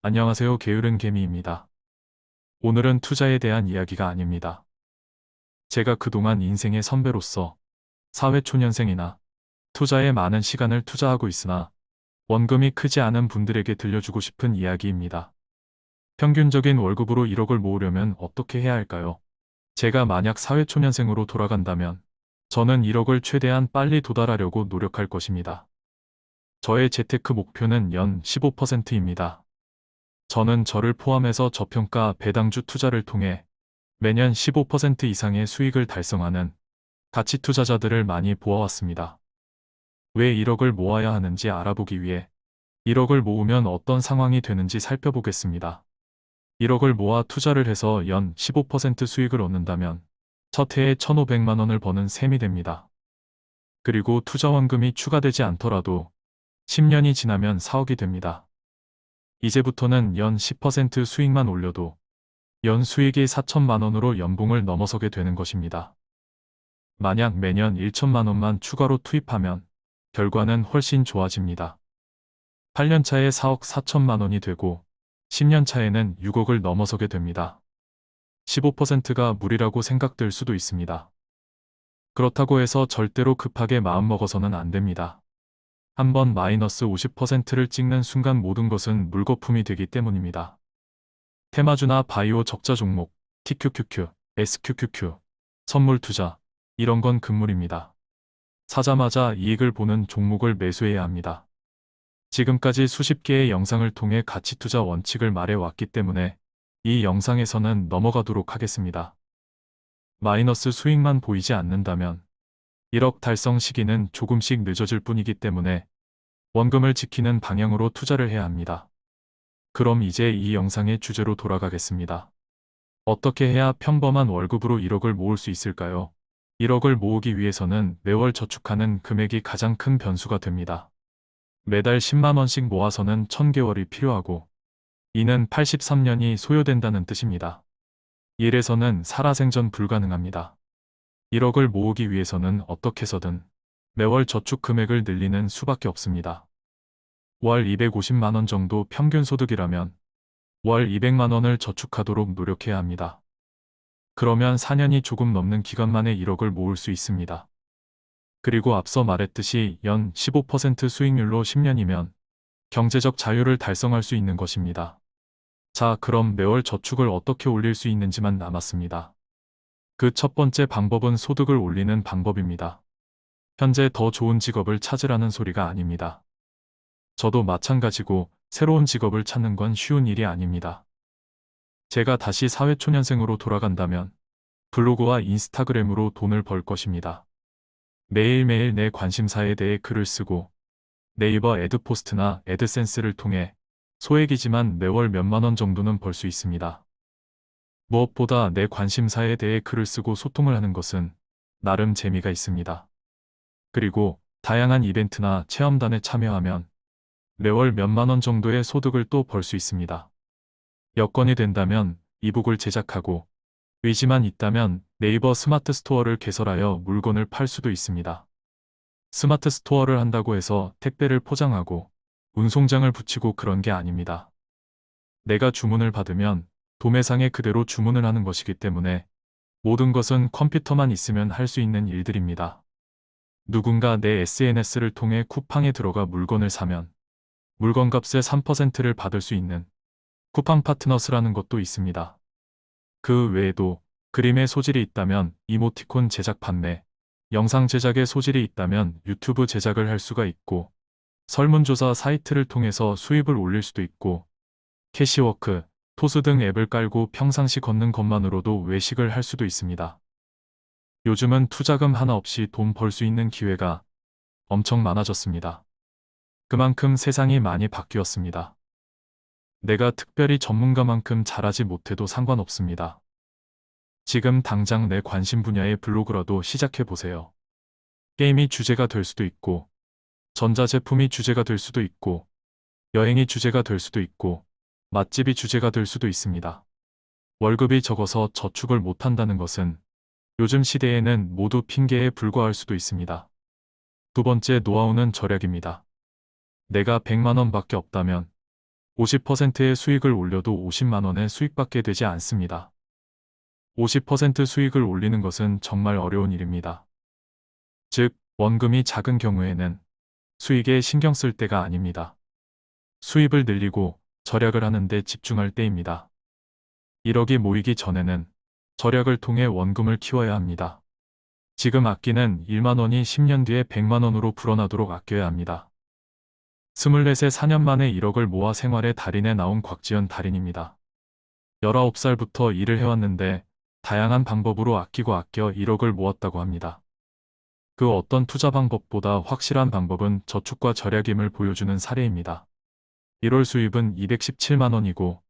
안녕하세요. 게으른 개미입니다. 오늘은 투자에 대한 이야기가 아닙니다. 제가 그동안 인생의 선배로서 사회초년생이나 투자에 많은 시간을 투자하고 있으나 원금이 크지 않은 분들에게 들려주고 싶은 이야기입니다. 평균적인 월급으로 1억을 모으려면 어떻게 해야 할까요? 제가 만약 사회초년생으로 돌아간다면 저는 1억을 최대한 빨리 도달하려고 노력할 것입니다. 저의 재테크 목표는 연 15%입니다. 저는 저를 포함해서 저평가 배당주 투자를 통해 매년 15% 이상의 수익을 달성하는 가치 투자자들을 많이 보아왔습니다. 왜 1억을 모아야 하는지 알아보기 위해 1억을 모으면 어떤 상황이 되는지 살펴보겠습니다. 1억을 모아 투자를 해서 연 15% 수익을 얻는다면 첫 해에 1,500만 원을 버는 셈이 됩니다. 그리고 투자원금이 추가되지 않더라도 10년이 지나면 4억이 됩니다. 이제부터는 연 10% 수익만 올려도 연 수익이 4천만 원으로 연봉을 넘어서게 되는 것입니다. 만약 매년 1천만 원만 추가로 투입하면 결과는 훨씬 좋아집니다. 8년 차에 4억 4천만 원이 되고 10년 차에는 6억을 넘어서게 됩니다. 15%가 무리라고 생각될 수도 있습니다. 그렇다고 해서 절대로 급하게 마음먹어서는 안 됩니다. 한번 마이너스 50%를 찍는 순간 모든 것은 물거품이 되기 때문입니다. 테마주나 바이오 적자 종목, TQQQ, SQQQ, 선물 투자, 이런 건 금물입니다. 사자마자 이익을 보는 종목을 매수해야 합니다. 지금까지 수십 개의 영상을 통해 가치 투자 원칙을 말해왔기 때문에 이 영상에서는 넘어가도록 하겠습니다. 마이너스 수익만 보이지 않는다면 1억 달성 시기는 조금씩 늦어질 뿐이기 때문에 원금을 지키는 방향으로 투자를 해야 합니다. 그럼 이제 이 영상의 주제로 돌아가겠습니다. 어떻게 해야 평범한 월급으로 1억을 모을 수 있을까요? 1억을 모으기 위해서는 매월 저축하는 금액이 가장 큰 변수가 됩니다. 매달 10만 원씩 모아서는 1000개월이 필요하고 이는 83년이 소요된다는 뜻입니다. 이래서는 살아생전 불가능합니다. 1억을 모으기 위해서는 어떻게 해서든 매월 저축 금액을 늘리는 수밖에 없습니다. 월 250만 원 정도 평균 소득이라면 월 200만 원을 저축하도록 노력해야 합니다. 그러면 4년이 조금 넘는 기간 만에 1억을 모을 수 있습니다. 그리고 앞서 말했듯이 연 15% 수익률로 10년이면 경제적 자유를 달성할 수 있는 것입니다. 자, 그럼 매월 저축을 어떻게 올릴 수 있는지만 남았습니다. 그 첫 번째 방법은 소득을 올리는 방법입니다. 현재 더 좋은 직업을 찾으라는 소리가 아닙니다. 저도 마찬가지고 새로운 직업을 찾는 건 쉬운 일이 아닙니다. 제가 다시 사회초년생으로 돌아간다면 블로그와 인스타그램으로 돈을 벌 것입니다. 매일매일 내 관심사에 대해 글을 쓰고 네이버 애드포스트나 애드센스를 통해 소액이지만 매월 몇만 원 정도는 벌 수 있습니다. 무엇보다 내 관심사에 대해 글을 쓰고 소통을 하는 것은 나름 재미가 있습니다. 그리고 다양한 이벤트나 체험단에 참여하면 매월 몇만 원 정도의 소득을 또 벌 수 있습니다. 여건이 된다면 이북을 제작하고 의지만 있다면 네이버 스마트 스토어를 개설하여 물건을 팔 수도 있습니다. 스마트 스토어를 한다고 해서 택배를 포장하고 운송장을 붙이고 그런 게 아닙니다. 내가 주문을 받으면 도매상에 그대로 주문을 하는 것이기 때문에 모든 것은 컴퓨터만 있으면 할 수 있는 일들입니다. 누군가 내 SNS를 통해 쿠팡에 들어가 물건을 사면 물건값의 3%를 받을 수 있는 쿠팡 파트너스라는 것도 있습니다. 그 외에도 그림의 소질이 있다면 이모티콘 제작 판매, 영상 제작의 소질이 있다면 유튜브 제작을 할 수가 있고 설문조사 사이트를 통해서 수입을 올릴 수도 있고 캐시워크, 토스 등 앱을 깔고 평상시 걷는 것만으로도 외식을 할 수도 있습니다. 요즘은 투자금 하나 없이 돈 벌 수 있는 기회가 엄청 많아졌습니다. 그만큼 세상이 많이 바뀌었습니다. 내가 특별히 전문가만큼 잘하지 못해도 상관없습니다. 지금 당장 내 관심 분야의 블로그라도 시작해보세요. 게임이 주제가 될 수도 있고, 전자제품이 주제가 될 수도 있고, 여행이 주제가 될 수도 있고, 맛집이 주제가 될 수도 있습니다. 월급이 적어서 저축을 못한다는 것은 요즘 시대에는 모두 핑계에 불과할 수도 있습니다. 두 번째 노하우는 절약입니다. 내가 100만 원밖에 없다면 50%의 수익을 올려도 50만 원의 수익밖에 되지 않습니다. 50% 수익을 올리는 것은 정말 어려운 일입니다. 즉, 원금이 작은 경우에는 수익에 신경 쓸 때가 아닙니다. 수입을 늘리고 절약을 하는 데 집중할 때입니다. 1억이 모이기 전에는 절약을 통해 원금을 키워야 합니다. 지금 아끼는 1만 원이 10년 뒤에 100만 원으로 불어나도록 아껴야 합니다. 24세 4년 만에 1억을 모아 생활의 달인에 나온 곽지연 달인입니다. 19살부터 일을 해왔는데 다양한 방법으로 아끼고 아껴 1억을 모았다고 합니다. 그 어떤 투자 방법보다 확실한 방법은 저축과 절약임을 보여주는 사례입니다. 1월 수입은 217만 원이고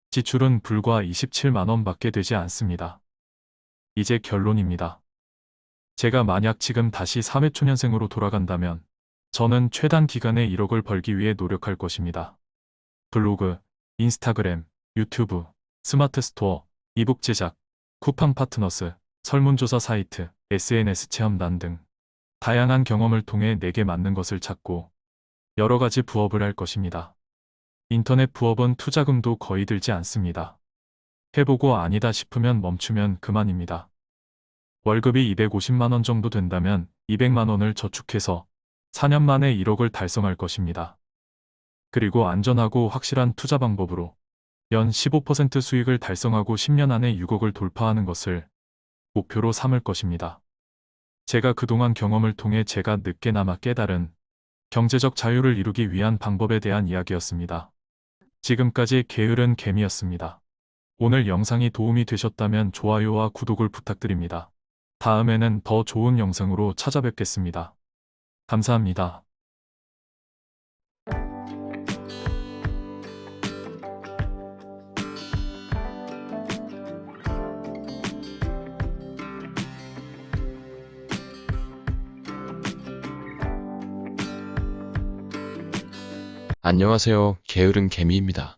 지출은 불과 27만 원밖에 되지 않습니다. 이제 결론입니다. 제가 만약 지금 다시 사회초년생으로 돌아간다면 저는 최단 기간에 1억을 벌기 위해 노력할 것입니다. 블로그, 인스타그램, 유튜브, 스마트 스토어, 이북 제작, 쿠팡 파트너스, 설문조사 사이트, SNS 체험단 등 다양한 경험을 통해 내게 맞는 것을 찾고 여러 가지 부업을 할 것입니다. 인터넷 부업은 투자금도 거의 들지 않습니다. 해보고 아니다 싶으면 멈추면 그만입니다. 월급이 250만 원 정도 된다면 200만 원을 저축해서 4년 만에 1억을 달성할 것입니다. 그리고 안전하고 확실한 투자 방법으로 연 15% 수익을 달성하고 10년 안에 6억을 돌파하는 것을 목표로 삼을 것입니다. 제가 그동안 경험을 통해 제가 늦게나마 깨달은 경제적 자유를 이루기 위한 방법에 대한 이야기였습니다. 지금까지 게으른 개미였습니다. 오늘 영상이 도움이 되셨다면 좋아요와 구독을 부탁드립니다. 다음에는 더 좋은 영상으로 찾아뵙겠습니다. 감사합니다. 안녕하세요. 게으른 개미입니다.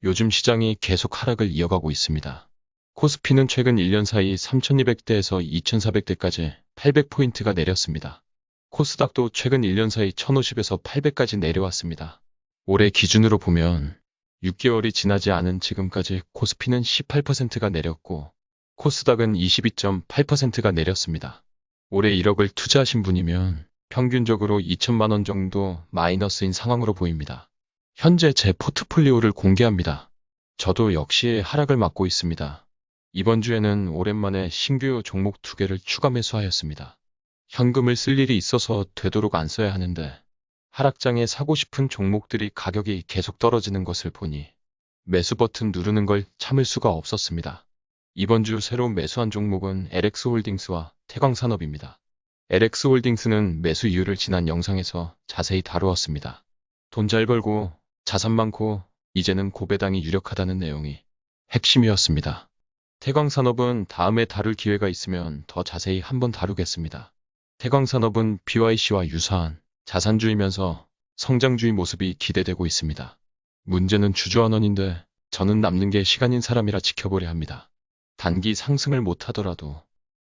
요즘 시장이 계속 하락을 이어가고 있습니다. 코스피는 최근 1년 사이 3200대에서 2400대까지 800포인트가 내렸습니다. 코스닥도 최근 1년 사이 1050에서 800까지 내려왔습니다. 올해 기준으로 보면 6개월이 지나지 않은 지금까지 코스피는 18%가 내렸고 코스닥은 22.8%가 내렸습니다. 올해 1억을 투자하신 분이면 평균적으로 2천만 원 정도 마이너스인 상황으로 보입니다. 현재 제 포트폴리오를 공개합니다. 저도 역시 하락을 맞고 있습니다. 이번 주에는 오랜만에 신규 종목 2개를 추가 매수하였습니다. 현금을 쓸 일이 있어서 되도록 안 써야 하는데 하락장에 사고 싶은 종목들이 가격이 계속 떨어지는 것을 보니 매수 버튼 누르는 걸 참을 수가 없었습니다. 이번 주 새로 매수한 종목은 LX홀딩스와 태광산업입니다. LX홀딩스는 매수 이유를 지난 영상에서 자세히 다루었습니다. 돈 잘 벌고 자산 많고 이제는 고배당이 유력하다는 내용이 핵심이었습니다. 태광산업은 다음에 다룰 기회가 있으면 더 자세히 한번 다루겠습니다. 태광산업은 BYC와 유사한 자산주이면서 성장주의 모습이 기대되고 있습니다. 문제는 주주환원인데 저는 남는 게 시간인 사람이라 지켜보려 합니다. 단기 상승을 못하더라도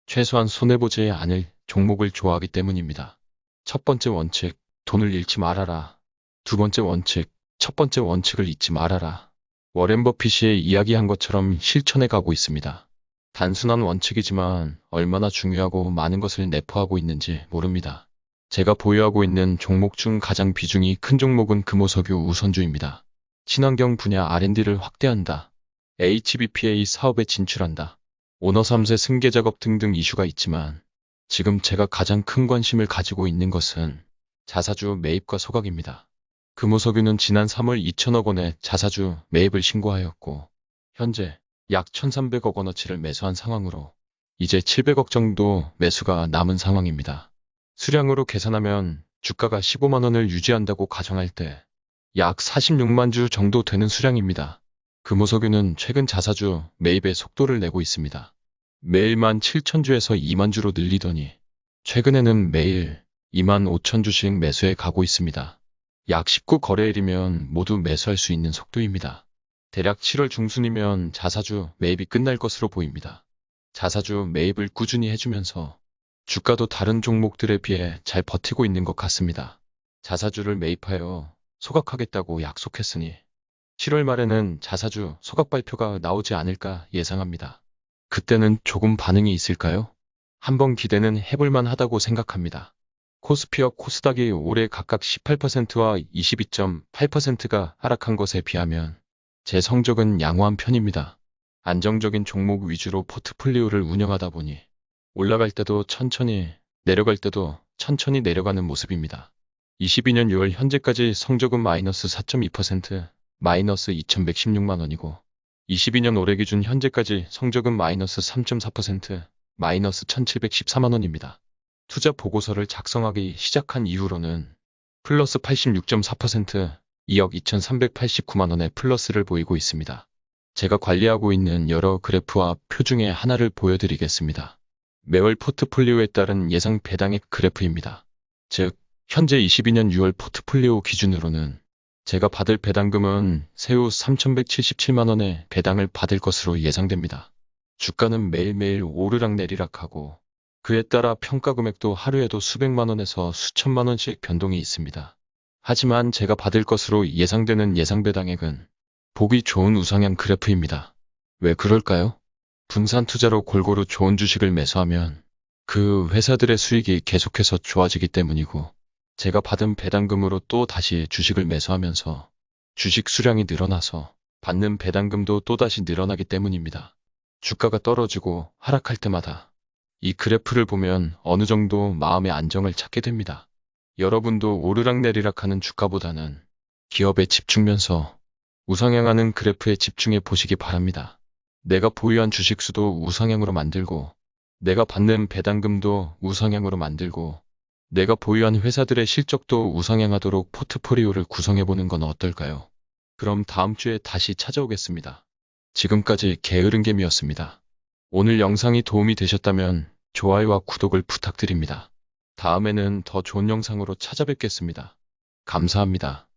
최소한 손해보지 않을 종목을 좋아하기 때문입니다. 첫 번째 원칙, 돈을 잃지 말아라. 두 번째 원칙, 첫 번째 원칙을 잊지 말아라. 워렌 버핏이 이야기한 것처럼 실천해 가고 있습니다. 단순한 원칙이지만 얼마나 중요하고 많은 것을 내포하고 있는지 모릅니다. 제가 보유하고 있는 종목 중 가장 비중이 큰 종목은 금호석유 우선주입니다. 친환경 분야 R&D를 확대한다. HBPA 사업에 진출한다. 오너 3세 승계 작업 등등 이슈가 있지만 지금 제가 가장 큰 관심을 가지고 있는 것은 자사주 매입과 소각입니다. 금호석유는 지난 3월 2천억 원의 자사주 매입을 신고하였고 현재 약 1,300억 원어치를 매수한 상황으로 이제 700억 정도 매수가 남은 상황입니다. 수량으로 계산하면 주가가 15만 원을 유지한다고 가정할 때 약 46만 주 정도 되는 수량입니다. 금호석유는 최근 자사주 매입에 속도를 내고 있습니다. 매일 17,000주에서 2만 주로 늘리더니 최근에는 매일 2만 5천 주씩 매수해 가고 있습니다. 약 19거래일이면 모두 매수할 수 있는 속도입니다. 대략 7월 중순이면 자사주 매입이 끝날 것으로 보입니다. 자사주 매입을 꾸준히 해주면서 주가도 다른 종목들에 비해 잘 버티고 있는 것 같습니다. 자사주를 매입하여 소각하겠다고 약속했으니 7월 말에는 자사주 소각 발표가 나오지 않을까 예상합니다. 그때는 조금 반응이 있을까요? 한번 기대는 해볼만 하다고 생각합니다. 코스피와 코스닥이 올해 각각 18%와 22.8%가 하락한 것에 비하면 제 성적은 양호한 편입니다. 안정적인 종목 위주로 포트폴리오를 운영하다 보니 올라갈 때도 천천히, 내려갈 때도 천천히 내려가는 모습입니다. 22년 6월 현재까지 성적은 마이너스 4.2%, 마이너스 2,116만 원이고 22년 올해 기준 현재까지 성적은 마이너스 3.4%, 마이너스 1,714만 원입니다. 투자 보고서를 작성하기 시작한 이후로는 플러스 86.4%, 2억 2,389만 원의 플러스를 보이고 있습니다. 제가 관리하고 있는 여러 그래프와 표 중에 하나를 보여드리겠습니다. 매월 포트폴리오에 따른 예상 배당액 그래프입니다. 즉, 현재 22년 6월 포트폴리오 기준으로는 제가 받을 배당금은 세후 3,177만 원의 배당을 받을 것으로 예상됩니다. 주가는 매일매일 오르락내리락하고 그에 따라 평가 금액도 하루에도 수백만 원에서 수천만 원씩 변동이 있습니다. 하지만 제가 받을 것으로 예상되는 예상 배당액은 보기 좋은 우상향 그래프입니다. 왜 그럴까요? 분산 투자로 골고루 좋은 주식을 매수하면 그 회사들의 수익이 계속해서 좋아지기 때문이고 제가 받은 배당금으로 또 다시 주식을 매수하면서 주식 수량이 늘어나서 받는 배당금도 또다시 늘어나기 때문입니다. 주가가 떨어지고 하락할 때마다 이 그래프를 보면 어느 정도 마음의 안정을 찾게 됩니다. 여러분도 오르락내리락하는 주가보다는 기업에 집중면서 우상향하는 그래프에 집중해 보시기 바랍니다. 내가 보유한 주식수도 우상향으로 만들고 내가 받는 배당금도 우상향으로 만들고 내가 보유한 회사들의 실적도 우상향하도록 포트폴리오를 구성해보는 건 어떨까요? 그럼 다음 주에 다시 찾아오겠습니다. 지금까지 게으른개미였습니다. 오늘 영상이 도움이 되셨다면 좋아요와 구독을 부탁드립니다. 다음에는 더 좋은 영상으로 찾아뵙겠습니다. 감사합니다.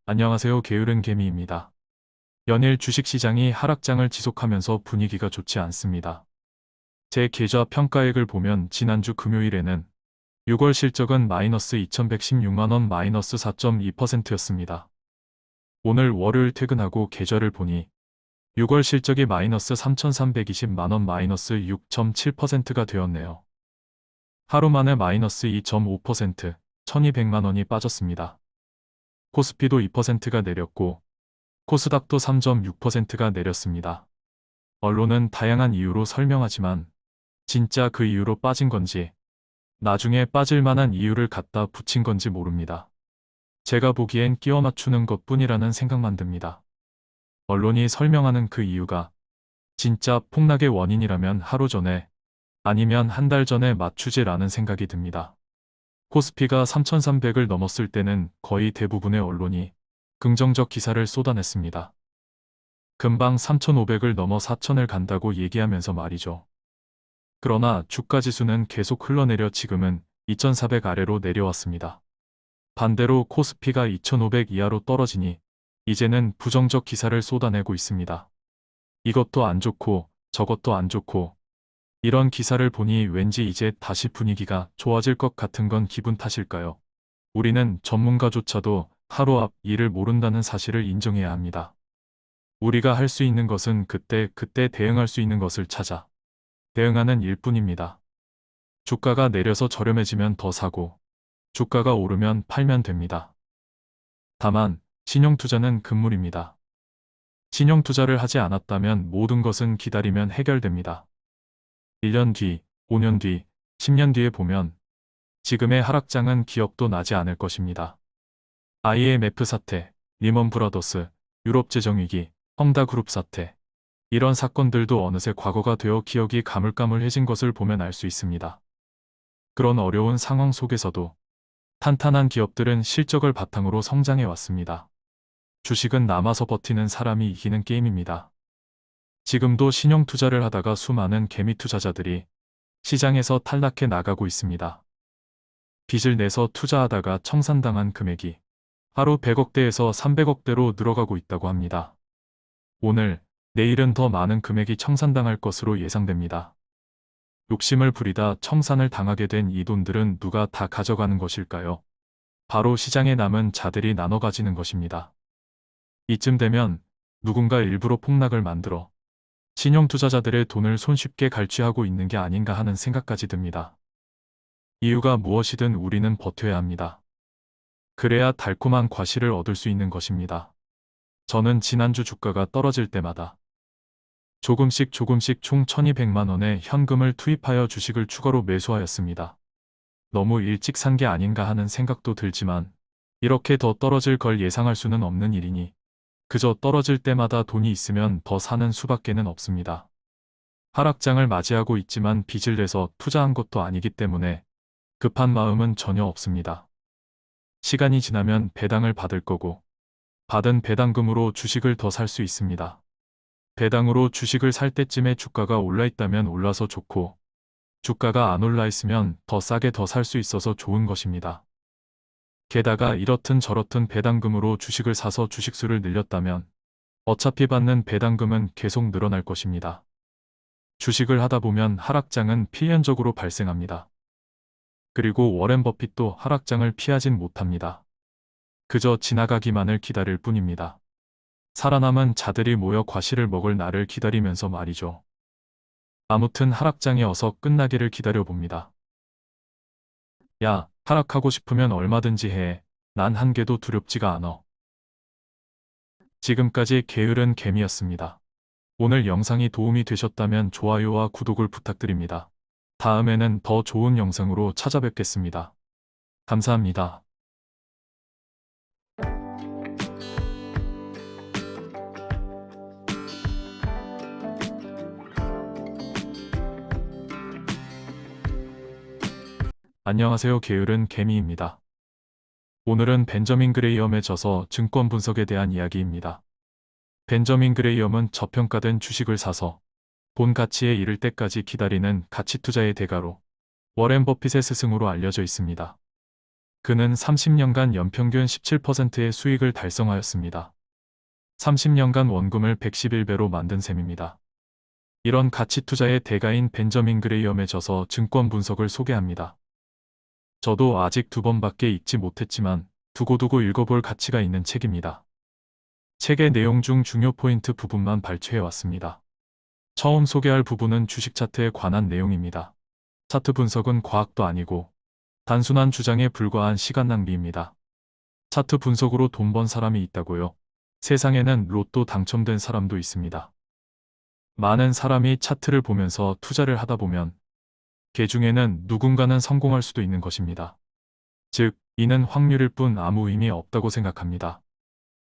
안녕하세요. 게으른 개미입니다. 연일 주식시장이 하락장을 지속하면서 분위기가 좋지 않습니다. 제 계좌 평가액을 보면 지난주 금요일에는 6월 실적은 마이너스 2,116만 원 마이너스 4.2%였습니다. 오늘 월요일 퇴근하고 계좌를 보니 6월 실적이 마이너스 3,320만 원 마이너스 6.7%가 되었네요. 하루 만에 마이너스 2.5%, 1,200만 원이 빠졌습니다. 코스피도 2%가 내렸고 코스닥도 3.6%가 내렸습니다. 언론은 다양한 이유로 설명하지만 진짜 그 이유로 빠진 건지 나중에 빠질 만한 이유를 갖다 붙인 건지 모릅니다. 제가 보기엔 끼워 맞추는 것뿐이라는 생각만 듭니다. 언론이 설명하는 그 이유가 진짜 폭락의 원인이라면 하루 전에 아니면 한 달 전에 맞추지라는 생각이 듭니다. 코스피가 3,300을 넘었을 때는 거의 대부분의 언론이 긍정적 기사를 쏟아냈습니다. 금방 3,500을 넘어 4,000을 간다고 얘기하면서 말이죠. 그러나 주가지수는 계속 흘러내려 지금은 2,400 아래로 내려왔습니다. 반대로 코스피가 2,500 이하로 떨어지니 이제는 부정적 기사를 쏟아내고 있습니다. 이것도 안 좋고 저것도 안 좋고 이런 기사를 보니 왠지 이제 다시 분위기가 좋아질 것 같은 건 기분 탓일까요? 우리는 전문가조차도 하루 앞 일을 모른다는 사실을 인정해야 합니다. 우리가 할 수 있는 것은 그때 대응할 수 있는 것을 찾아 대응하는 일뿐입니다. 주가가 내려서 저렴해지면 더 사고 주가가 오르면 팔면 됩니다. 다만 신용투자는 금물입니다. 신용투자를 하지 않았다면 모든 것은 기다리면 해결됩니다. 1년 뒤, 5년 뒤, 10년 뒤에 보면 지금의 하락장은 기억도 나지 않을 것입니다. IMF 사태, 리먼 브라더스, 유럽 재정위기, 헝다그룹 사태 이런 사건들도 어느새 과거가 되어 기억이 가물가물해진 것을 보면 알 수 있습니다. 그런 어려운 상황 속에서도 탄탄한 기업들은 실적을 바탕으로 성장해 왔습니다. 주식은 남아서 버티는 사람이 이기는 게임입니다. 지금도 신용투자를 하다가 수많은 개미 투자자들이 시장에서 탈락해 나가고 있습니다. 빚을 내서 투자하다가 청산당한 금액이 하루 100억대에서 300억대로 늘어가고 있다고 합니다. 오늘, 내일은 더 많은 금액이 청산당할 것으로 예상됩니다. 욕심을 부리다 청산을 당하게 된 이 돈들은 누가 다 가져가는 것일까요? 바로 시장에 남은 자들이 나눠 가지는 것입니다. 이쯤 되면 누군가 일부러 폭락을 만들어 신용투자자들의 돈을 손쉽게 갈취하고 있는 게 아닌가 하는 생각까지 듭니다. 이유가 무엇이든 우리는 버텨야 합니다. 그래야 달콤한 과실을 얻을 수 있는 것입니다. 저는 지난주 주가가 떨어질 때마다 조금씩 총 1200만 원의 현금을 투입하여 주식을 추가로 매수하였습니다. 너무 일찍 산 게 아닌가 하는 생각도 들지만 이렇게 더 떨어질 걸 예상할 수는 없는 일이니 그저 떨어질 때마다 돈이 있으면 더 사는 수밖에는 없습니다. 하락장을 맞이하고 있지만 빚을 내서 투자한 것도 아니기 때문에 급한 마음은 전혀 없습니다. 시간이 지나면 배당을 받을 거고 받은 배당금으로 주식을 더 살 수 있습니다. 배당으로 주식을 살 때쯤에 주가가 올라 있다면 올라서 좋고 주가가 안 올라 있으면 더 싸게 더 살 수 있어서 좋은 것입니다. 게다가 이렇든 저렇든 배당금으로 주식을 사서 주식수를 늘렸다면 어차피 받는 배당금은 계속 늘어날 것입니다. 주식을 하다 보면 하락장은 필연적으로 발생합니다. 그리고 워렌 버핏도 하락장을 피하진 못합니다. 그저 지나가기만을 기다릴 뿐입니다. 살아남은 자들이 모여 과실을 먹을 날을 기다리면서 말이죠. 아무튼 하락장이 어서 끝나기를 기다려봅니다. 야, 하락하고 싶으면 얼마든지 해. 난 한 개도 두렵지가 않어. 지금까지 게으른 개미였습니다. 오늘 영상이 도움이 되셨다면 좋아요와 구독을 부탁드립니다. 다음에는 더 좋은 영상으로 찾아뵙겠습니다. 감사합니다. 안녕하세요. 게으른 개미입니다. 오늘은 벤저민 그레이엄의 저서 증권 분석에 대한 이야기입니다. 벤저민 그레이엄은 저평가된 주식을 사서 본 가치에 이를 때까지 기다리는 가치 투자의 대가로 워렌 버핏의 스승으로 알려져 있습니다. 그는 30년간 연평균 17%의 수익을 달성하였습니다. 30년간 원금을 111배로 만든 셈입니다. 이런 가치 투자의 대가인 벤저민 그레이엄의 저서 증권 분석을 소개합니다. 저도 아직 2번밖에 읽지 못했지만 두고두고 읽어볼 가치가 있는 책입니다. 책의 내용 중 중요 포인트 부분만 발췌해왔습니다. 처음 소개할 부분은 주식 차트에 관한 내용입니다. 차트 분석은 과학도 아니고 단순한 주장에 불과한 시간 낭비입니다. 차트 분석으로 돈 번 사람이 있다고요? 세상에는 로또 당첨된 사람도 있습니다. 많은 사람이 차트를 보면서 투자를 하다 보면 개 중에는 누군가는 성공할 수도 있는 것입니다. 즉, 이는 확률일 뿐 아무 의미 없다고 생각합니다.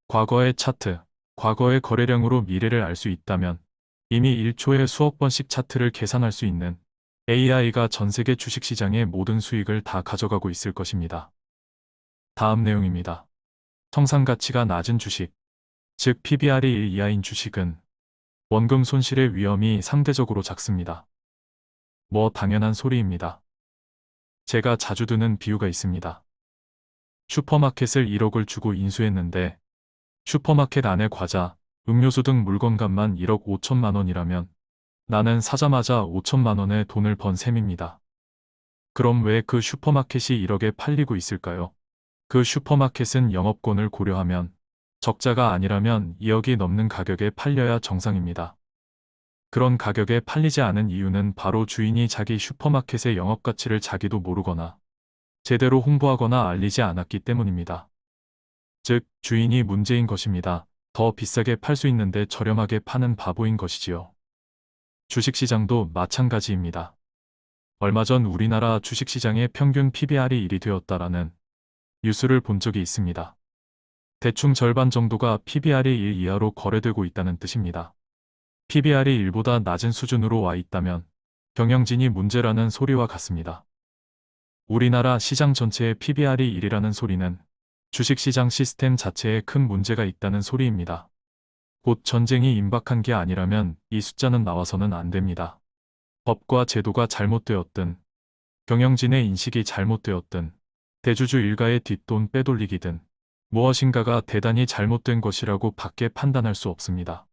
과거의 차트, 과거의 거래량으로 미래를 알 수 있다면 이미 1초에 수억 번씩 차트를 계산할 수 있는 AI가 전 세계 주식시장의 모든 수익을 다 가져가고 있을 것입니다. 다음 내용입니다. 청산가치가 낮은 주식, 즉 PBR이 1 이하인 주식은 원금 손실의 위험이 상대적으로 작습니다. 뭐 당연한 소리입니다. 제가 자주 드는 비유가 있습니다. 슈퍼마켓을 1억을 주고 인수했는데 슈퍼마켓 안에 과자, 음료수 등 물건값만 1억 5천만 원이라면 나는 사자마자 5천만 원의 돈을 번 셈입니다. 그럼 왜 그 슈퍼마켓이 1억에 팔리고 있을까요? 그 슈퍼마켓은 영업권을 고려하면 적자가 아니라면 2억이 넘는 가격에 팔려야 정상입니다. 그런 가격에 팔리지 않은 이유는 바로 주인이 자기 슈퍼마켓의 영업가치를 자기도 모르거나 제대로 홍보하거나 알리지 않았기 때문입니다. 즉, 주인이 문제인 것입니다. 더 비싸게 팔 수 있는데 저렴하게 파는 바보인 것이지요. 주식시장도 마찬가지입니다. 얼마 전 우리나라 주식시장의 평균 PBR이 1이 되었다라는 뉴스를 본 적이 있습니다. 대충 절반 정도가 PBR이 1 이하로 거래되고 있다는 뜻입니다. PBR이 1보다 낮은 수준으로 와 있다면 경영진이 문제라는 소리와 같습니다. 우리나라 시장 전체의 PBR이 1이라는 소리는 주식시장 시스템 자체에 큰 문제가 있다는 소리입니다. 곧 전쟁이 임박한 게 아니라면 이 숫자는 나와서는 안 됩니다. 법과 제도가 잘못되었든, 경영진의 인식이 잘못되었든, 대주주 일가의 뒷돈 빼돌리기든 무엇인가가 대단히 잘못된 것이라고 밖에 판단할 수 없습니다.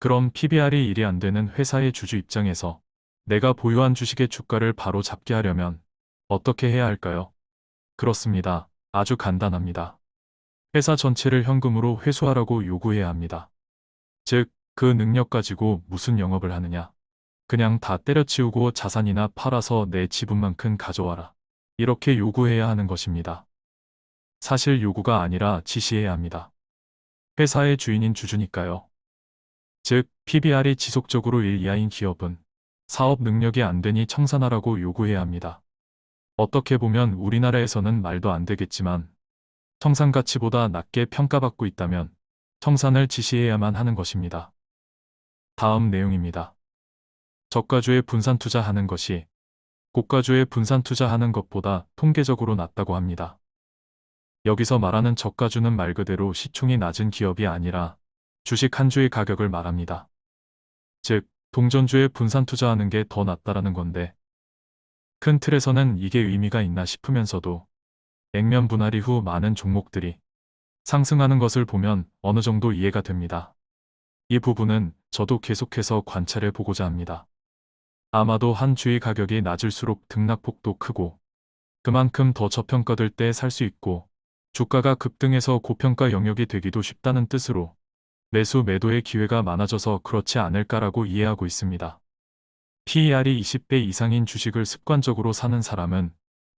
그럼 PBR이 일이 안 되는 회사의 주주 입장에서 내가 보유한 주식의 주가를 바로 잡게 하려면 어떻게 해야 할까요? 그렇습니다. 아주 간단합니다. 회사 전체를 현금으로 회수하라고 요구해야 합니다. 즉, 그 능력 가지고 무슨 영업을 하느냐. 그냥 다 때려치우고 자산이나 팔아서 내 지분만큼 가져와라. 이렇게 요구해야 하는 것입니다. 사실 요구가 아니라 지시해야 합니다. 회사의 주인인 주주니까요. 즉, PBR이 지속적으로 1 이하인 기업은 사업 능력이 안 되니 청산하라고 요구해야 합니다. 어떻게 보면 우리나라에서는 말도 안 되겠지만 청산 가치보다 낮게 평가받고 있다면 청산을 지시해야만 하는 것입니다. 다음 내용입니다. 저가주에 분산 투자하는 것이 고가주에 분산 투자하는 것보다 통계적으로 낫다고 합니다. 여기서 말하는 저가주는 말 그대로 시총이 낮은 기업이 아니라 주식 한 주의 가격을 말합니다. 즉, 동전주에 분산 투자하는 게 더 낫다라는 건데 큰 틀에서는 이게 의미가 있나 싶으면서도 액면 분할 이후 많은 종목들이 상승하는 것을 보면 어느 정도 이해가 됩니다. 이 부분은 저도 계속해서 관찰해 보고자 합니다. 아마도 한 주의 가격이 낮을수록 등락폭도 크고 그만큼 더 저평가될 때 살 수 있고 주가가 급등해서 고평가 영역이 되기도 쉽다는 뜻으로 매수 매도의 기회가 많아져서 그렇지 않을까라고 이해하고 있습니다. PER이 20배 이상인 주식을 습관적으로 사는 사람은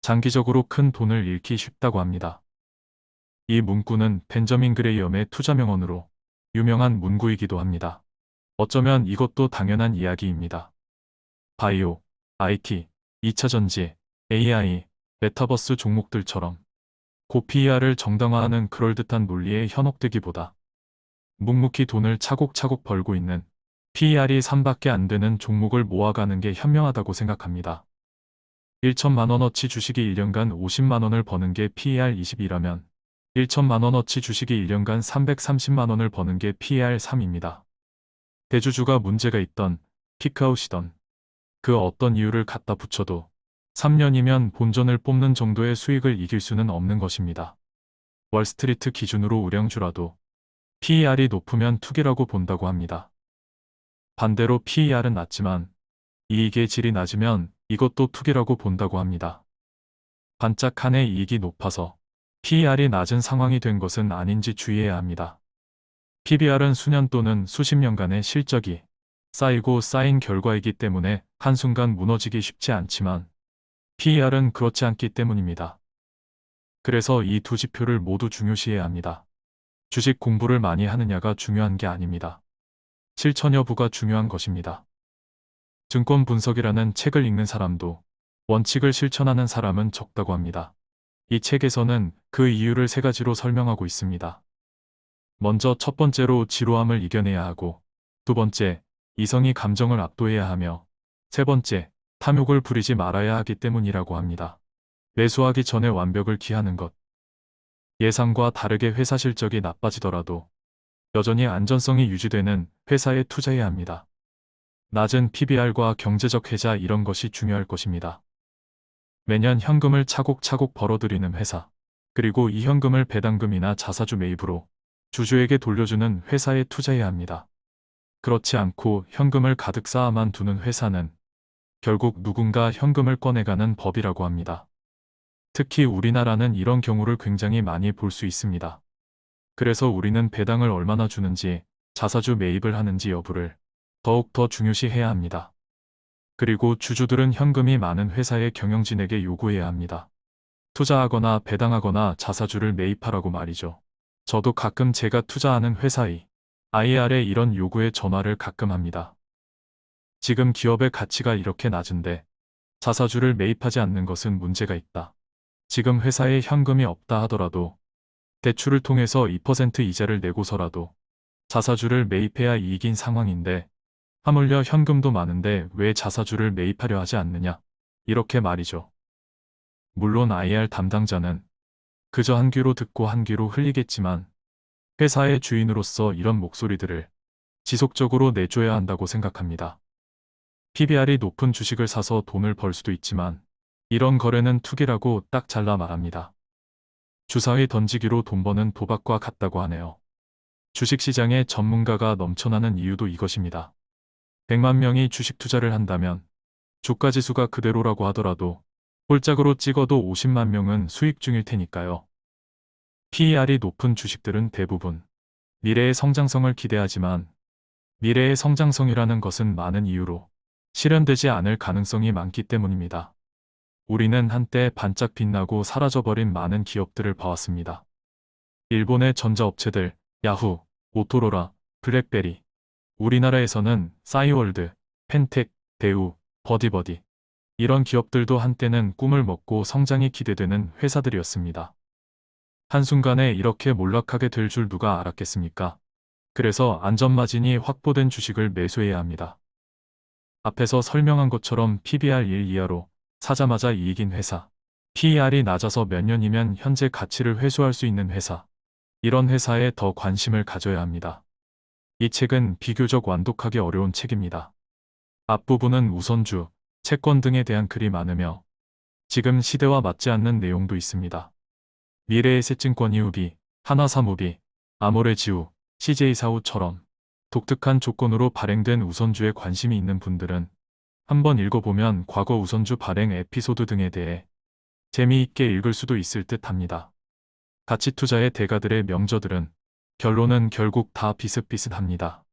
장기적으로 큰 돈을 잃기 쉽다고 합니다. 이 문구는 벤저민 그레이엄의 투자 명언으로 유명한 문구이기도 합니다. 어쩌면 이것도 당연한 이야기입니다. 바이오, IT, 2차전지, AI, 메타버스 종목들처럼 고 PER을 정당화하는 그럴듯한 논리에 현혹되기보다 묵묵히 돈을 차곡차곡 벌고 있는 PER이 3밖에 안 되는 종목을 모아가는 게 현명하다고 생각합니다. 1천만 원어치 주식이 1년간 50만 원을 버는 게 PER 20이라면 1천만 원어치 주식이 1년간 330만 원을 버는 게 PER 3입니다. 대주주가 문제가 있던 피크아웃이던 그 어떤 이유를 갖다 붙여도 3년이면 본전을 뽑는 정도의 수익을 이길 수는 없는 것입니다. 월스트리트 기준으로 우량주라도 PER이 높으면 투기라고 본다고 합니다. 반대로 PER은 낮지만 이익의 질이 낮으면 이것도 투기라고 본다고 합니다. 반짝한의 이익이 높아서 PER이 낮은 상황이 된 것은 아닌지 주의해야 합니다. PBR은 수년 또는 수십 년간의 실적이 쌓이고 쌓인 결과이기 때문에 한순간 무너지기 쉽지 않지만 PER은 그렇지 않기 때문입니다. 그래서 이 두 지표를 모두 중요시해야 합니다. 주식 공부를 많이 하느냐가 중요한 게 아닙니다. 실천 여부가 중요한 것입니다. 증권 분석이라는 책을 읽는 사람도 원칙을 실천하는 사람은 적다고 합니다. 이 책에서는 그 이유를 3가지로 설명하고 있습니다. 먼저 첫 번째로 지루함을 이겨내야 하고, 두 번째, 이성이 감정을 압도해야 하며, 세 번째, 탐욕을 부리지 말아야 하기 때문이라고 합니다. 매수하기 전에 완벽을 기하는 것. 예상과 다르게 회사 실적이 나빠지더라도 여전히 안전성이 유지되는 회사에 투자해야 합니다. 낮은 PBR과 경제적 혜자 이런 것이 중요할 것입니다. 매년 현금을 차곡차곡 벌어들이는 회사, 그리고 이 현금을 배당금이나 자사주 매입으로 주주에게 돌려주는 회사에 투자해야 합니다. 그렇지 않고 현금을 가득 쌓아만 두는 회사는 결국 누군가 현금을 꺼내가는 법이라고 합니다. 특히 우리나라는 이런 경우를 굉장히 많이 볼 수 있습니다. 그래서 우리는 배당을 얼마나 주는지, 자사주 매입을 하는지 여부를 더욱 더 중요시해야 합니다. 그리고 주주들은 현금이 많은 회사의 경영진에게 요구해야 합니다. 투자하거나 배당하거나 자사주를 매입하라고 말이죠. 저도 가끔 제가 투자하는 회사의 IR에 이런 요구에 전화를 가끔 합니다. 지금 기업의 가치가 이렇게 낮은데 자사주를 매입하지 않는 것은 문제가 있다. 지금 회사에 현금이 없다 하더라도 대출을 통해서 2% 이자를 내고서라도 자사주를 매입해야 이익인 상황인데 하물며 현금도 많은데 왜 자사주를 매입하려 하지 않느냐? 이렇게 말이죠. 물론 IR 담당자는 그저 한 귀로 듣고 한 귀로 흘리겠지만 회사의 주인으로서 이런 목소리들을 지속적으로 내줘야 한다고 생각합니다. PBR이 높은 주식을 사서 돈을 벌 수도 있지만 이런 거래는 투기라고 딱 잘라 말합니다. 주사위 던지기로 돈 버는 도박과 같다고 하네요. 주식시장에 전문가가 넘쳐나는 이유도 이것입니다. 100만 명이 주식 투자를 한다면 주가지수가 그대로라고 하더라도 홀짝으로 찍어도 50만 명은 수익 중일 테니까요. PER이 높은 주식들은 대부분 미래의 성장성을 기대하지만 미래의 성장성이라는 것은 많은 이유로 실현되지 않을 가능성이 많기 때문입니다. 우리는 한때 반짝 빛나고 사라져버린 많은 기업들을 봐왔습니다. 일본의 전자업체들, 야후, 모토로라, 블랙베리. 우리나라에서는 싸이월드, 펜텍, 대우, 버디버디. 이런 기업들도 한때는 꿈을 먹고 성장이 기대되는 회사들이었습니다. 한순간에 이렇게 몰락하게 될 줄 누가 알았겠습니까? 그래서 안전마진이 확보된 주식을 매수해야 합니다. 앞에서 설명한 것처럼 PBR 1 이하로 사자마자 이익인 회사, PER이 낮아서 몇 년이면 현재 가치를 회수할 수 있는 회사, 이런 회사에 더 관심을 가져야 합니다. 이 책은 비교적 완독하기 어려운 책입니다. 앞부분은 우선주, 채권 등에 대한 글이 많으며 지금 시대와 맞지 않는 내용도 있습니다. 미래에셋증권이우비, 한화사무비, 아모레지우, CJ사우처럼 독특한 조건으로 발행된 우선주에 관심이 있는 분들은 한번 읽어보면 과거 우선주 발행 에피소드 등에 대해 재미있게 읽을 수도 있을 듯 합니다. 가치투자의 대가들의 명저들은 결론은 결국 다 비슷비슷합니다.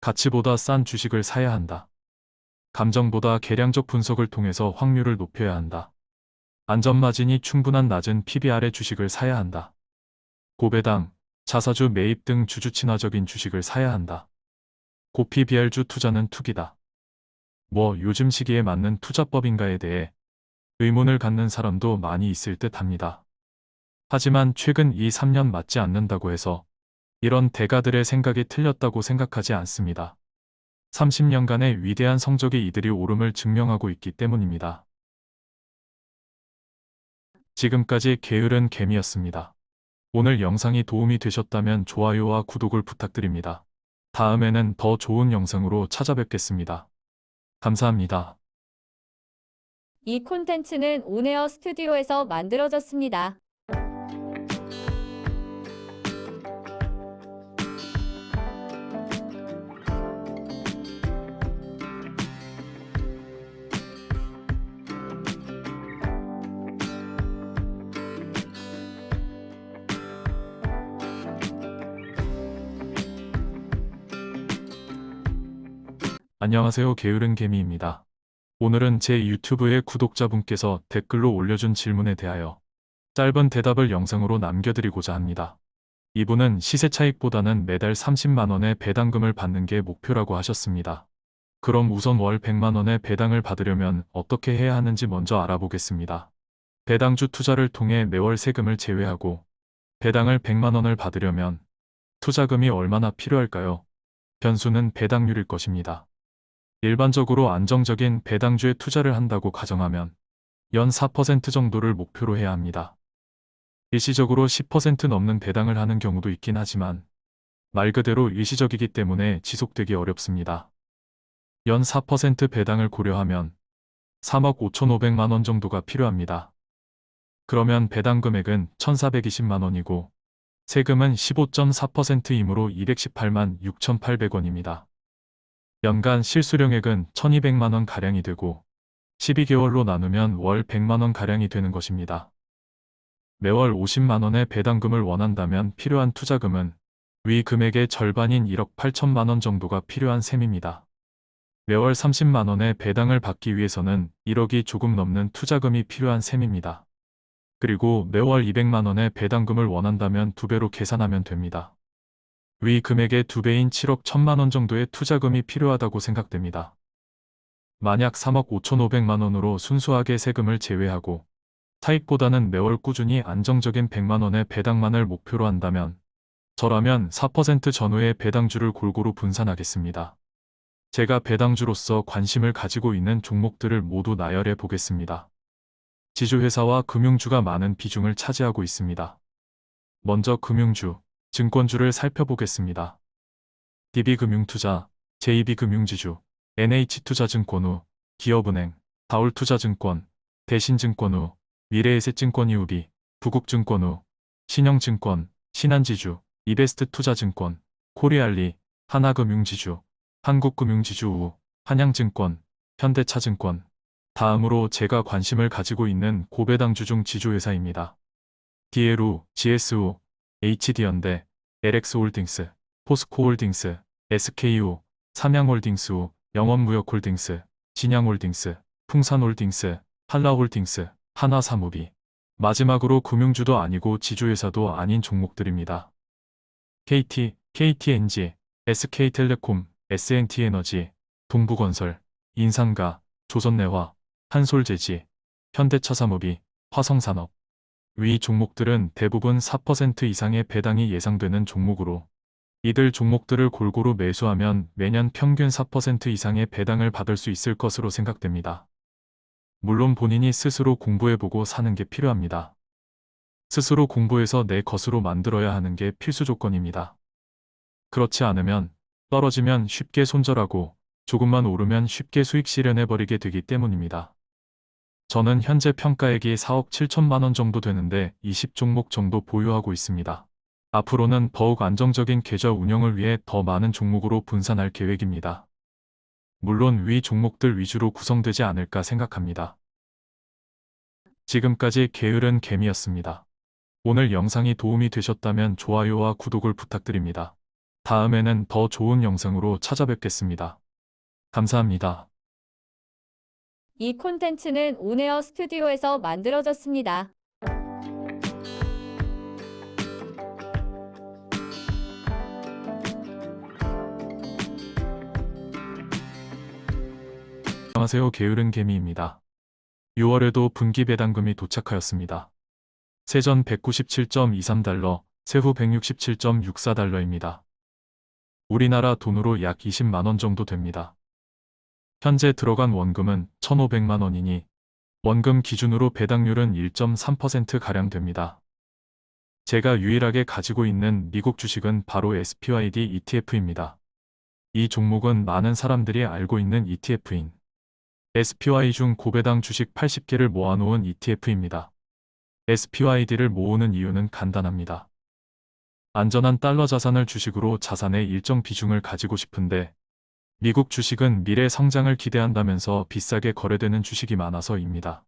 가치보다 싼 주식을 사야 한다. 감정보다 계량적 분석을 통해서 확률을 높여야 한다. 안전마진이 충분한 낮은 PBR의 주식을 사야 한다. 고배당, 자사주 매입 등 주주 친화적인 주식을 사야 한다. 고PBR주 투자는 투기다. 뭐 요즘 시기에 맞는 투자법인가에 대해 의문을 갖는 사람도 많이 있을 듯 합니다. 하지만 최근 2, 3년 맞지 않는다고 해서 이런 대가들의 생각이 틀렸다고 생각하지 않습니다. 30년간의 위대한 성적이 이들이 옳음을 증명하고 있기 때문입니다. 지금까지 게으른 개미였습니다. 오늘 영상이 도움이 되셨다면 좋아요와 구독을 부탁드립니다. 다음에는 더 좋은 영상으로 찾아뵙겠습니다. 감사합니다. 이 콘텐츠는 온에어 스튜디오에서 만들어졌습니다. 안녕하세요. 게으른 개미입니다. 오늘은 제 유튜브에 구독자분께서 댓글로 올려준 질문에 대하여 짧은 대답을 영상으로 남겨드리고자 합니다. 이분은 시세 차익보다는 매달 30만원의 배당금을 받는 게 목표라고 하셨습니다. 그럼 우선 월 100만원의 배당을 받으려면 어떻게 해야 하는지 먼저 알아보겠습니다. 배당주 투자를 통해 매월 세금을 제외하고 배당을 100만원을 받으려면 투자금이 얼마나 필요할까요? 변수는 배당률일 것입니다. 일반적으로 안정적인 배당주에 투자를 한다고 가정하면 연 4% 정도를 목표로 해야 합니다. 일시적으로 10% 넘는 배당을 하는 경우도 있긴 하지만 말 그대로 일시적이기 때문에 지속되기 어렵습니다. 연 4% 배당을 고려하면 3억 5,500만 원 정도가 필요합니다. 그러면 배당 금액은 1,420만 원이고 세금은 15.4%이므로 218만 6,800원입니다. 연간 실수령액은 1,200만 원 가량이 되고 12개월로 나누면 월 100만 원 가량이 되는 것입니다. 매월 50만 원의 배당금을 원한다면 필요한 투자금은 위 금액의 절반인 1억 8천만 원 정도가 필요한 셈입니다. 매월 30만 원의 배당을 받기 위해서는 1억이 조금 넘는 투자금이 필요한 셈입니다. 그리고 매월 200만 원의 배당금을 원한다면 2배로 계산하면 됩니다. 위 금액의 2배인 7억 1천만 원 정도의 투자금이 필요하다고 생각됩니다. 만약 3억 5,500만 원으로 순수하게 세금을 제외하고 차익보다는 매월 꾸준히 안정적인 100만 원의 배당만을 목표로 한다면 저라면 4% 전후의 배당주를 골고루 분산하겠습니다. 제가 배당주로서 관심을 가지고 있는 종목들을 모두 나열해 보겠습니다. 지주회사와 금융주가 많은 비중을 차지하고 있습니다. 먼저 금융주, 증권주를 살펴보겠습니다. DB금융투자, JB금융지주, NH투자증권후, 기업은행, 다올투자증권, 대신증권후, 미래에셋증권이우비, 부국증권후, 신영증권, 신한지주, 이베스트 투자증권, 코리알리, 하나금융지주, 한국금융지주, 한양증권, 현대차증권. 다음으로 제가 관심을 가지고 있는 고배당주 중 지주회사입니다. 디에루, GSU, HD현대, LX홀딩스, 포스코홀딩스, SKU, 삼양홀딩스, 영원무역홀딩스, 진양홀딩스, 풍산홀딩스, 한라홀딩스, 하나사무비. 마지막으로 금융주도 아니고 지주회사도 아닌 종목들입니다. KT, KTNG, SK텔레콤, SNT에너지, 동부건설, 인상가, 조선내화, 한솔재지, 현대차사무비, 화성산업. 위 종목들은 대부분 4% 이상의 배당이 예상되는 종목으로 이들 종목들을 골고루 매수하면 매년 평균 4% 이상의 배당을 받을 수 있을 것으로 생각됩니다. 물론 본인이 스스로 공부해보고 사는 게 필요합니다. 스스로 공부해서 내 것으로 만들어야 하는 게 필수 조건입니다. 그렇지 않으면 떨어지면 쉽게 손절하고 조금만 오르면 쉽게 수익 실현해버리게 되기 때문입니다. 저는 현재 평가액이 4억 7천만 원 정도 되는데 20종목 정도 보유하고 있습니다. 앞으로는 더욱 안정적인 계좌 운영을 위해 더 많은 종목으로 분산할 계획입니다. 물론 위 종목들 위주로 구성되지 않을까 생각합니다. 지금까지 게으른 개미였습니다. 오늘 영상이 도움이 되셨다면 좋아요와 구독을 부탁드립니다. 다음에는 더 좋은 영상으로 찾아뵙겠습니다. 감사합니다. 이 콘텐츠는 온에어 스튜디오에서 만들어졌습니다. 안녕하세요. 게으른 개미입니다. 6월에도 분기 배당금이 도착하였습니다. 세전 197.23달러, 세후 167.64달러입니다. 우리나라 돈으로 약 20만 원 정도 됩니다. 현재 들어간 원금은 1,500만 원이니 원금 기준으로 배당률은 1.3%가량 됩니다. 제가 유일하게 가지고 있는 미국 주식은 바로 SPYD ETF입니다. 이 종목은 많은 사람들이 알고 있는 ETF인 SPY 중 고배당 주식 80개를 모아놓은 ETF입니다. SPYD를 모으는 이유는 간단합니다. 안전한 달러 자산을 주식으로 자산의 일정 비중을 가지고 싶은데 미국 주식은 미래 성장을 기대한다면서 비싸게 거래되는 주식이 많아서입니다.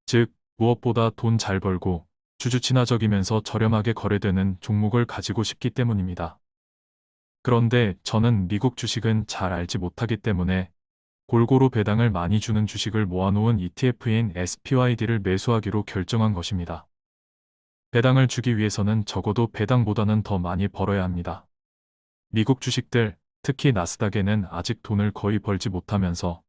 즉, 무엇보다 돈 잘 벌고 주주 친화적이면서 저렴하게 거래되는 종목을 가지고 싶기 때문입니다. 그런데 저는 미국 주식은 잘 알지 못하기 때문에 골고루 배당을 많이 주는 주식을 모아놓은 ETF인 SPYD를 매수하기로 결정한 것입니다. 배당을 주기 위해서는 적어도 배당보다는 더 많이 벌어야 합니다. 미국 주식들, 특히 나스닥에는 아직 돈을 거의 벌지 못하면서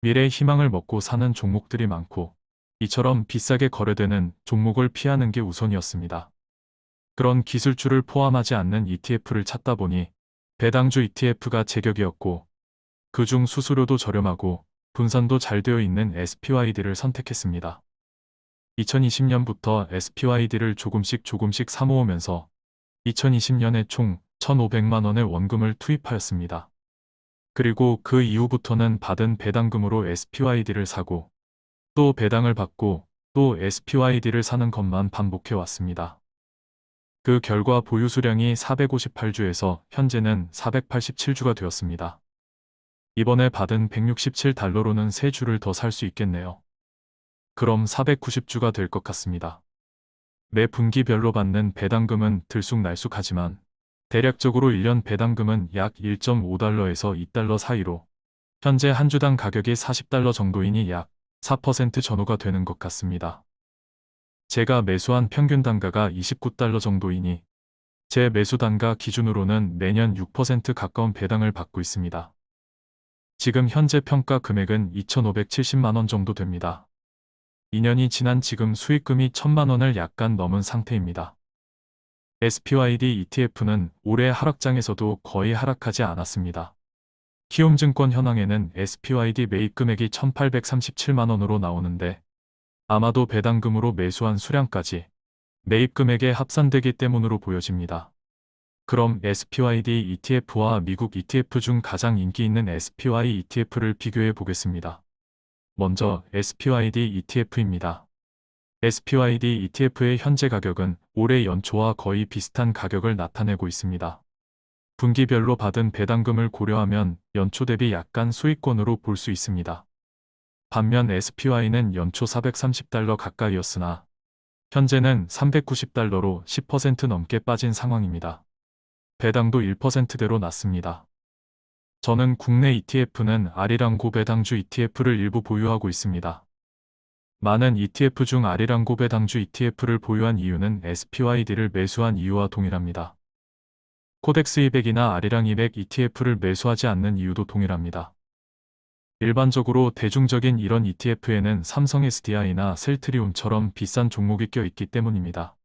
미래의 희망을 먹고 사는 종목들이 많고 이처럼 비싸게 거래되는 종목을 피하는 게 우선이었습니다. 그런 기술주를 포함하지 않는 ETF를 찾다 보니 배당주 ETF가 제격이었고 그중 수수료도 저렴하고 분산도 잘 되어 있는 SPYD를 선택했습니다. 2020년부터 SPYD를 조금씩 사모으면서 2020년에 총 1,500만 원의 원금을 투입하였습니다. 그리고 그 이후부터는 받은 배당금으로 SPYD를 사고 또 배당을 받고 또 SPYD를 사는 것만 반복해 왔습니다. 그 결과 보유 수량이 458주에서 현재는 487주가 되었습니다. 이번에 받은 167달러로는 3주를 더 살 수 있겠네요. 그럼 490주가 될 것 같습니다. 매 분기별로 받는 배당금은 들쑥날쑥하지만 대략적으로 1년 배당금은 약 1.5달러에서 2달러 사이로 현재 한 주당 가격이 40달러 정도이니 약 4% 전후가 되는 것 같습니다. 제가 매수한 평균 단가가 29달러 정도이니 제 매수 단가 기준으로는 매년 6% 가까운 배당을 받고 있습니다. 지금 현재 평가 금액은 2,570만 원 정도 됩니다. 2년이 지난 지금 수익금이 1,000만 원을 약간 넘은 상태입니다. SPYD ETF는 올해 하락장에서도 거의 하락하지 않았습니다. 키움증권 현황에는 SPYD 매입 금액이 1,837만 원으로 나오는데 아마도 배당금으로 매수한 수량까지 매입 금액에 합산되기 때문으로 보여집니다. 그럼 SPYD ETF와 미국 ETF 중 가장 인기 있는 SPY ETF를 비교해 보겠습니다. 먼저 SPYD ETF입니다. SPYD ETF의 현재 가격은 올해 연초와 거의 비슷한 가격을 나타내고 있습니다. 분기별로 받은 배당금을 고려하면 연초 대비 약간 수익권으로 볼 수 있습니다. 반면 SPY는 연초 430달러 가까이였으나 현재는 390달러로 10% 넘게 빠진 상황입니다. 배당도 1%대로 났습니다. 저는 국내 ETF는 아리랑고 배당주 ETF를 일부 보유하고 있습니다. 많은 ETF 중 아리랑고 배당주 ETF를 보유한 이유는 SPYD를 매수한 이유와 동일합니다. 코덱스 200이나 아리랑 200 ETF를 매수하지 않는 이유도 동일합니다. 일반적으로 대중적인 이런 ETF에는 삼성 SDI나 셀트리온처럼 비싼 종목이 껴있기 때문입니다.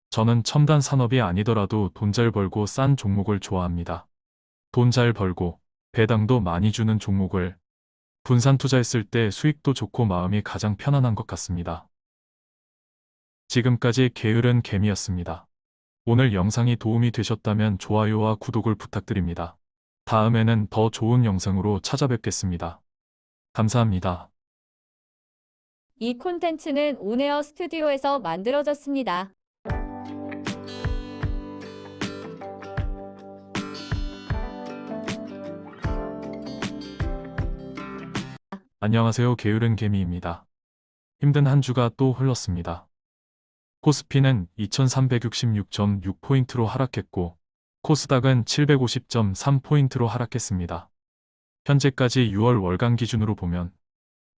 저는 첨단 산업이 아니더라도 돈 잘 벌고 싼 종목을 좋아합니다. 돈 잘 벌고 배당도 많이 주는 종목을 분산 투자했을 때 수익도 좋고 마음이 가장 편안한 것 같습니다. 지금까지 게으른 개미였습니다. 오늘 영상이 도움이 되셨다면 좋아요와 구독을 부탁드립니다. 다음에는 더 좋은 영상으로 찾아뵙겠습니다. 감사합니다. 이 콘텐츠는 온에어 스튜디오에서 만들어졌습니다. 안녕하세요. 게으른 개미입니다. 힘든 한 주가 또 흘렀습니다. 코스피는 2366.6포인트로 하락했고 코스닥은 750.3포인트로 하락했습니다. 현재까지 6월 월간 기준으로 보면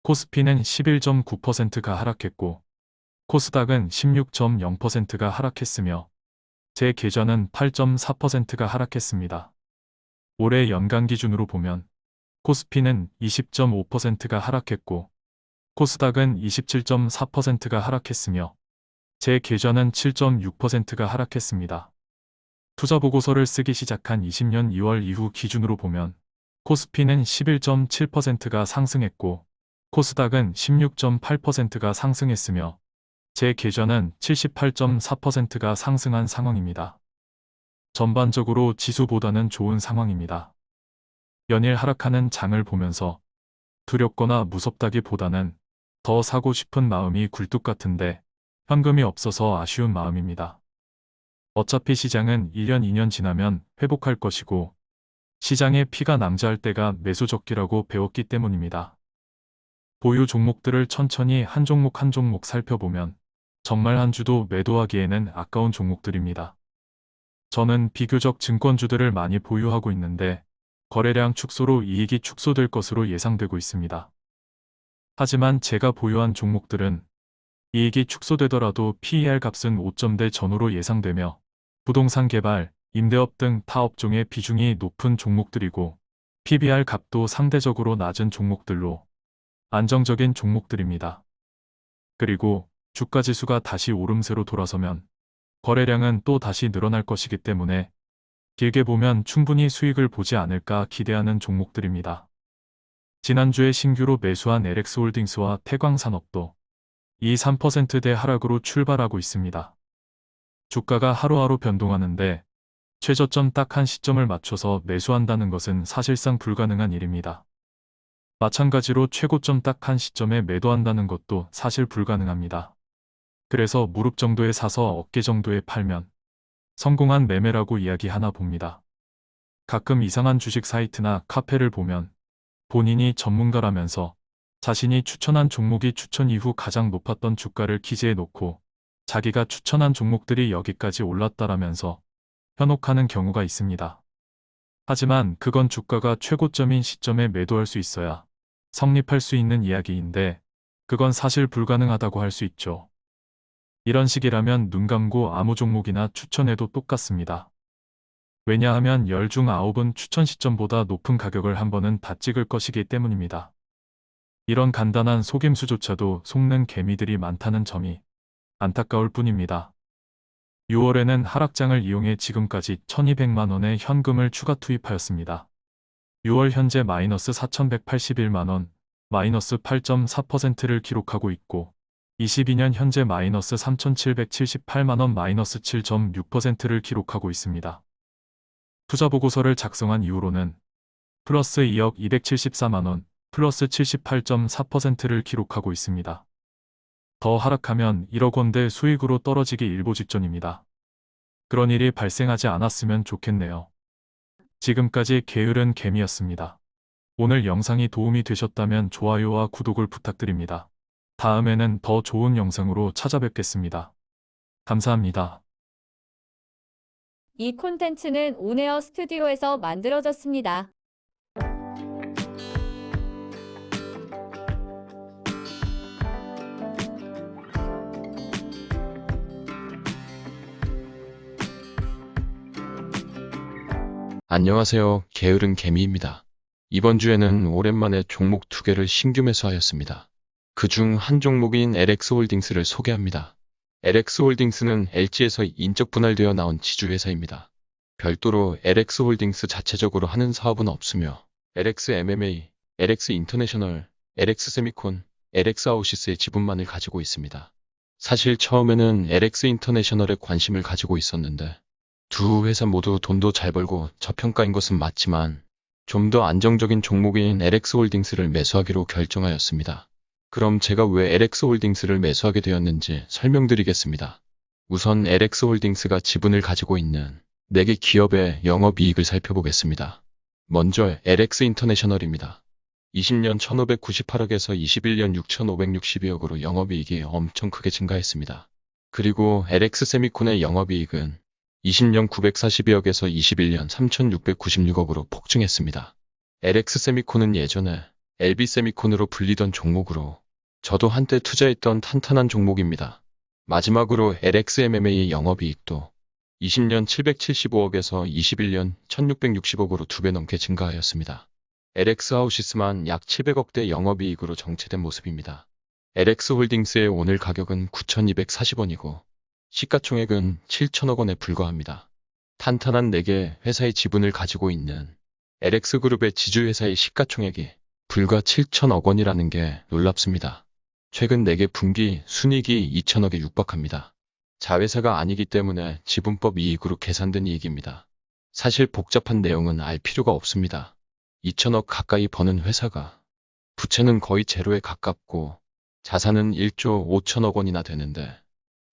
코스피는 11.9%가 하락했고 코스닥은 16.0%가 하락했으며 제 계좌는 8.4%가 하락했습니다. 올해 연간 기준으로 보면 코스피는 20.5%가 하락했고 코스닥은 27.4%가 하락했으며 제 계좌는 7.6%가 하락했습니다. 투자 보고서를 쓰기 시작한 20년 2월 이후 기준으로 보면 코스피는 11.7%가 상승했고 코스닥은 16.8%가 상승했으며 제 계좌는 78.4%가 상승한 상황입니다. 전반적으로 지수보다는 좋은 상황입니다. 연일 하락하는 장을 보면서 두렵거나 무섭다기보다는 더 사고 싶은 마음이 굴뚝 같은데 현금이 없어서 아쉬운 마음입니다. 어차피 시장은 1년 2년 지나면 회복할 것이고 시장에 피가 낭자할 때가 매수적기라고 배웠기 때문입니다. 보유 종목들을 천천히 한 종목 한 종목 살펴보면 정말 한 주도 매도하기에는 아까운 종목들입니다. 저는 비교적 증권주들을 많이 보유하고 있는데 거래량 축소로 이익이 축소될 것으로 예상되고 있습니다. 하지만 제가 보유한 종목들은 이익이 축소되더라도 PER 값은 5점대 전후로 예상되며 부동산 개발, 임대업 등 타 업종의 비중이 높은 종목들이고 PBR 값도 상대적으로 낮은 종목들로 안정적인 종목들입니다. 그리고 주가지수가 다시 오름세로 돌아서면 거래량은 또 다시 늘어날 것이기 때문에 길게 보면 충분히 수익을 보지 않을까 기대하는 종목들입니다. 지난주에 신규로 매수한 LX홀딩스와 태광산업도 2~3%대 하락으로 출발하고 있습니다. 주가가 하루하루 변동하는데 최저점 딱 한 시점을 맞춰서 매수한다는 것은 사실상 불가능한 일입니다. 마찬가지로 최고점 딱 한 시점에 매도한다는 것도 사실 불가능합니다. 그래서 무릎 정도에 사서 어깨 정도에 팔면 성공한 매매라고 이야기하나 봅니다. 가끔 이상한 주식 사이트나 카페를 보면 본인이 전문가라면서 자신이 추천한 종목이 추천 이후 가장 높았던 주가를 기재해 놓고 자기가 추천한 종목들이 여기까지 올랐다라면서 현혹하는 경우가 있습니다. 하지만 그건 주가가 최고점인 시점에 매도할 수 있어야 성립할 수 있는 이야기인데 그건 사실 불가능하다고 할 수 있죠. 이런 식이라면 눈 감고 아무 종목이나 추천해도 똑같습니다. 왜냐하면 10 중 9은 추천 시점보다 높은 가격을 한 번은 다 찍을 것이기 때문입니다. 이런 간단한 속임수조차도 속는 개미들이 많다는 점이 안타까울 뿐입니다. 6월에는 하락장을 이용해 지금까지 1200만원의 현금을 추가 투입하였습니다. 6월 현재 마이너스 4181만원, 마이너스 8.4%를 기록하고 있고 22년 현재 마이너스 3778만원 마이너스 7.6%를 기록하고 있습니다. 투자보고서를 작성한 이후로는 플러스 2억 274만원, 플러스 78.4%를 기록하고 있습니다. 더 하락하면 1억 원대 수익으로 떨어지기 일보 직전입니다. 그런 일이 발생하지 않았으면 좋겠네요. 지금까지 게으른 개미였습니다. 오늘 영상이 도움이 되셨다면 좋아요와 구독을 부탁드립니다. 다음에는 더 좋은 영상으로 찾아뵙겠습니다. 감사합니다. 이 콘텐츠는 온에어 스튜디오에서 만들어졌습니다. 안녕하세요. 게으른 개미입니다. 이번 주에는 오랜만에 종목 2개를 신규 매수하였습니다. 그중 한 종목인 LX홀딩스를 소개합니다. LX홀딩스는 LG에서 인적 분할되어 나온 지주회사입니다. 별도로 LX홀딩스 자체적으로 하는 사업은 없으며 LXMMA, LX인터내셔널, LX세미콘, LX아웃시스의 지분만을 가지고 있습니다. 사실 처음에는 LX인터내셔널에 관심을 가지고 있었는데 두 회사 모두 돈도 잘 벌고 저평가인 것은 맞지만 좀 더 안정적인 종목인 LX홀딩스를 매수하기로 결정하였습니다. 그럼 제가 왜 LX홀딩스를 매수하게 되었는지 설명드리겠습니다. 우선 LX홀딩스가 지분을 가지고 있는 4개 기업의 영업이익을 살펴보겠습니다. 먼저 LX인터내셔널입니다. 20년 1598억에서 21년 6562억으로 영업이익이 엄청 크게 증가했습니다. 그리고 LX세미콘의 영업이익은 20년 942억에서 21년 3696억으로 폭증했습니다. LX세미콘은 예전에 LB세미콘으로 불리던 종목으로 저도 한때 투자했던 탄탄한 종목입니다. 마지막으로 LXMMA의 영업이익도 20년 775억에서 21년 1660억으로 2배 넘게 증가하였습니다. LX아웃시스만 약 700억대 영업이익으로 정체된 모습입니다. LX홀딩스의 오늘 가격은 9,240원이고 시가총액은 7천억 원에 불과합니다. 탄탄한 4개 회사의 지분을 가지고 있는 LX그룹의 지주회사의 시가총액이 불과 7천억 원이라는 게 놀랍습니다. 최근 4개 분기 순이익이 2천억에 육박합니다. 자회사가 아니기 때문에 지분법 이익으로 계산된 이익입니다. 사실 복잡한 내용은 알 필요가 없습니다. 2천억 가까이 버는 회사가 부채는 거의 제로에 가깝고 자산은 1조 5천억 원이나 되는데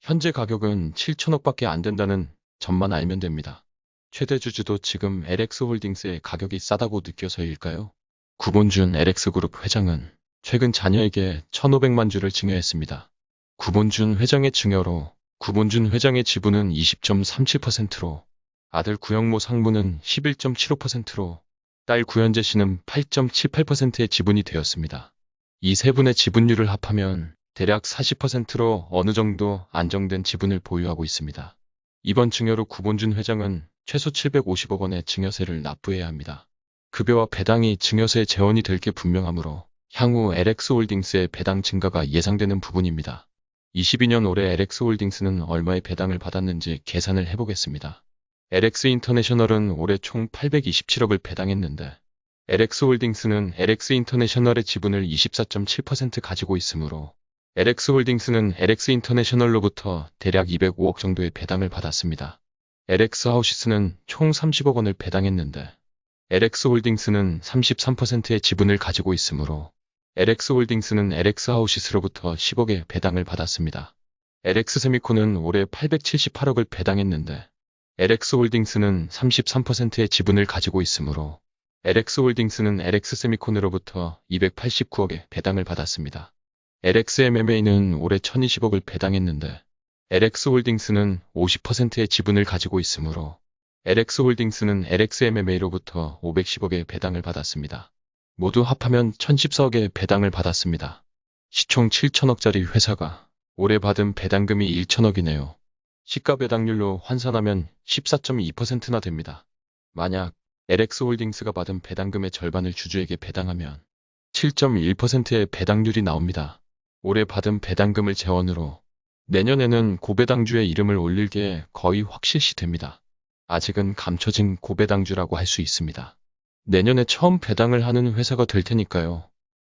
현재 가격은 7천억밖에 안 된다는 점만 알면 됩니다. 최대 주주도 지금 LX홀딩스의 가격이 싸다고 느껴서일까요? 구본준 LX그룹 회장은 최근 자녀에게 1,500만 주를 증여했습니다. 구본준 회장의 증여로 구본준 회장의 지분은 20.37%로 아들 구영모 상무는 11.75%로 딸 구현재 씨는 8.78%의 지분이 되었습니다. 이 세 분의 지분율을 합하면 대략 40%로 어느 정도 안정된 지분을 보유하고 있습니다. 이번 증여로 구본준 회장은 최소 750억 원의 증여세를 납부해야 합니다. 급여와 배당이 증여세 재원이 될 게 분명하므로 향후 LX홀딩스의 배당 증가가 예상되는 부분입니다. 22년 올해 LX홀딩스는 얼마의 배당을 받았는지 계산을 해보겠습니다. LX인터내셔널은 올해 총 827억을 배당했는데 LX홀딩스는 LX인터내셔널의 지분을 24.7% 가지고 있으므로 LX홀딩스는 LX인터내셔널로부터 대략 205억 정도의 배당을 받았습니다. LX아웃시스는 총 30억 원을 배당했는데 LX홀딩스는 33%의 지분을 가지고 있으므로 LX홀딩스는 LX아웃시스로부터 10억의 배당을 받았습니다. LX세미콘은 올해 878억을 배당했는데 LX홀딩스는 33%의 지분을 가지고 있으므로 LX홀딩스는 LX세미콘으로부터 289억의 배당을 받았습니다. LXMMA는 올해 1,020억을 배당했는데 LX홀딩스는 50%의 지분을 가지고 있으므로 LX홀딩스는 LXMMA로부터 510억의 배당을 받았습니다. 모두 합하면 1,014억의 배당을 받았습니다. 시총 7천억짜리 회사가 올해 받은 배당금이 1천억이네요. 시가 배당률로 환산하면 14.2%나 됩니다. 만약 LX홀딩스가 받은 배당금의 절반을 주주에게 배당하면 7.1%의 배당률이 나옵니다. 올해 받은 배당금을 재원으로 내년에는 고배당주의 이름을 올릴 게 거의 확실시 됩니다. 아직은 감춰진 고배당주라고 할 수 있습니다. 내년에 처음 배당을 하는 회사가 될 테니까요.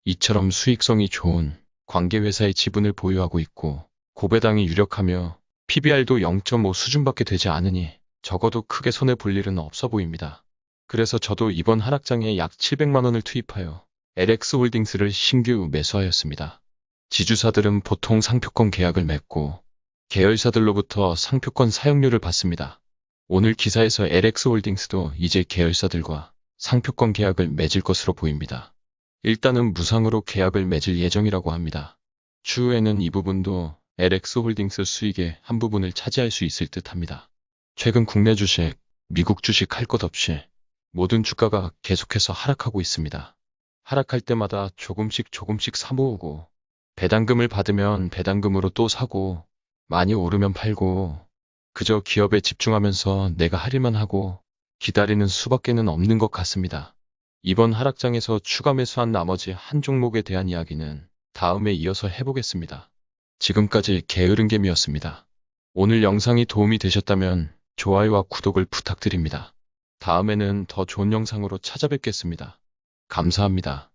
이처럼 수익성이 좋은 관계회사의 지분을 보유하고 있고 고배당이 유력하며 PBR도 0.5 수준밖에 되지 않으니 적어도 크게 손해볼 일은 없어 보입니다. 그래서 저도 이번 하락장에 약 700만 원을 투입하여 LX홀딩스를 신규 매수하였습니다. 지주사들은 보통 상표권 계약을 맺고 계열사들로부터 상표권 사용료를 받습니다. 오늘 기사에서 LX홀딩스도 이제 계열사들과 상표권 계약을 맺을 것으로 보입니다. 일단은 무상으로 계약을 맺을 예정이라고 합니다. 추후에는 이 부분도 LX홀딩스 수익의 한 부분을 차지할 수 있을 듯 합니다. 최근 국내 주식, 미국 주식 할 것 없이 모든 주가가 계속해서 하락하고 있습니다. 하락할 때마다 조금씩 사모으고 배당금을 받으면 배당금으로 또 사고 많이 오르면 팔고 그저 기업에 집중하면서 내가 할 일만 하고 기다리는 수밖에는 없는 것 같습니다. 이번 하락장에서 추가 매수한 나머지 한 종목에 대한 이야기는 다음에 이어서 해보겠습니다. 지금까지 게으른개미였습니다. 오늘 영상이 도움이 되셨다면 좋아요와 구독을 부탁드립니다. 다음에는 더 좋은 영상으로 찾아뵙겠습니다. 감사합니다.